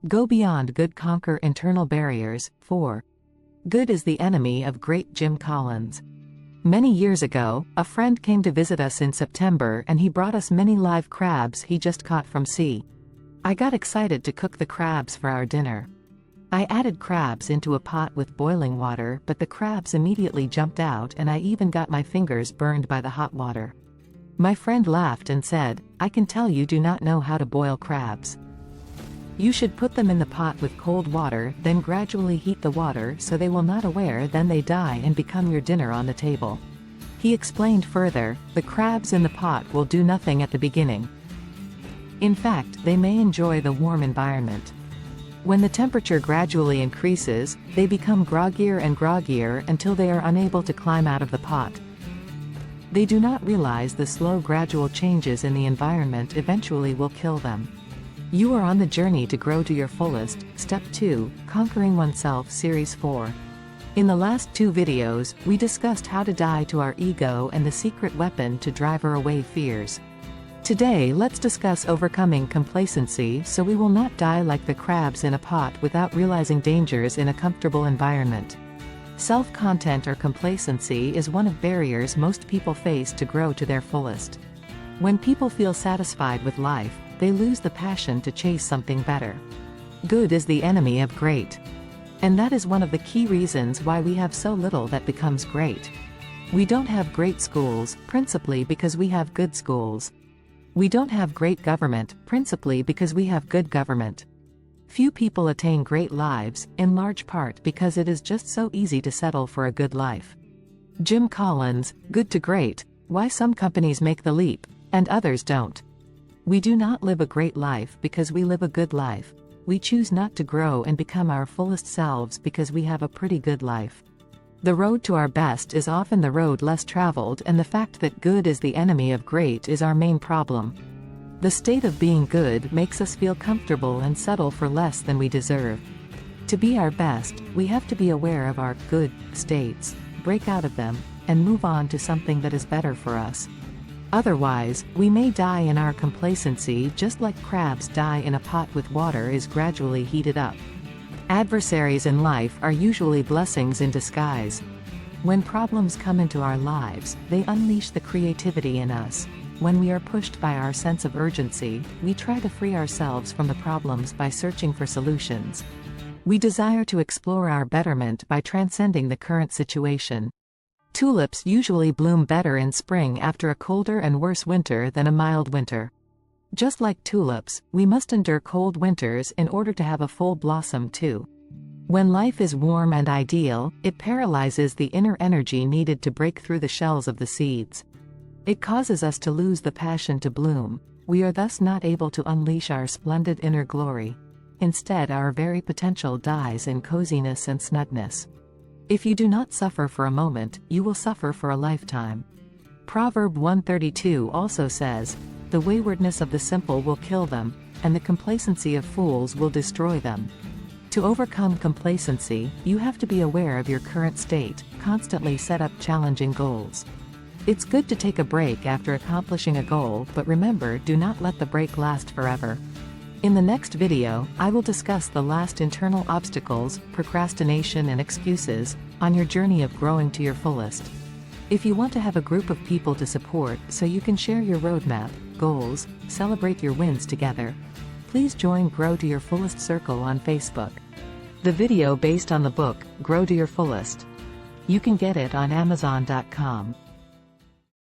Go beyond good, conquer internal barriers. 4. Good is the enemy of great. Jim Collins. Many years ago, a friend came to visit us in September and he brought us many live crabs he just caught from sea. I got excited to cook the crabs for our dinner. I added crabs into a pot with boiling water, but the crabs immediately jumped out and I even got my fingers burned by the hot water. My friend laughed and said, "I can tell you do not know how to boil crabs. You should put them in the pot with cold water, then gradually heat the water so they will not aware, then they die and become your dinner on the table." He explained further, the crabs in the pot will do nothing at the beginning. In fact, they may enjoy the warm environment. When the temperature gradually increases, they become groggier and groggier until they are unable to climb out of the pot. They do not realize the slow gradual changes in the environment eventually will kill them. You are on the journey to grow to your fullest. Step 2, Conquering Oneself. Series 4. In the last 2 videos, we discussed how to die to our ego and the secret weapon to drive away fears. Today let's discuss overcoming complacency so we will not die like the crabs in a pot without realizing dangers in a comfortable environment. Self-content or complacency is one of barriers most people face to grow to their fullest. When people feel satisfied with life, they lose the passion to chase something better. Good is the enemy of great. And that is one of the key reasons why we have so little that becomes great. We don't have great schools, principally because we have good schools. We don't have great government, principally because we have good government. Few people attain great lives, in large part because it is just so easy to settle for a good life. Jim Collins, Good to Great, Why Some Companies Make the Leap, and Others Don't. We do not live a great life because we live a good life. We choose not to grow and become our fullest selves because we have a pretty good life. The road to our best is often the road less traveled, and the fact that good is the enemy of great is our main problem. The state of being good makes us feel comfortable and settle for less than we deserve. To be our best, we have to be aware of our good states, break out of them, and move on to something that is better for us. Otherwise, we may die in our complacency just like crabs die in a pot with water is gradually heated up. Adversaries in life are usually blessings in disguise. When problems come into our lives, they unleash the creativity in us. When we are pushed by our sense of urgency, we try to free ourselves from the problems by searching for solutions. We desire to explore our betterment by transcending the current situation. Tulips usually bloom better in spring after a colder and worse winter than a mild winter. Just like tulips, we must endure cold winters in order to have a full blossom too. When life is warm and ideal, it paralyzes the inner energy needed to break through the shells of the seeds. It causes us to lose the passion to bloom. We are thus not able to unleash our splendid inner glory. Instead, our very potential dies in coziness and snugness. If you do not suffer for a moment, you will suffer for a lifetime. Proverb 132 also says, "The waywardness of the simple will kill them, and the complacency of fools will destroy them." To overcome complacency, you have to be aware of your current state, constantly set up challenging goals. It's good to take a break after accomplishing a goal, but remember, do not let the break last forever. In the next video, I will discuss the last internal obstacles, procrastination and excuses, on your journey of growing to your fullest. If you want to have a group of people to support so you can share your roadmap, goals, celebrate your wins together, please join Grow to Your Fullest Circle on Facebook. The video based on the book, Grow to Your Fullest. You can get it on Amazon.com.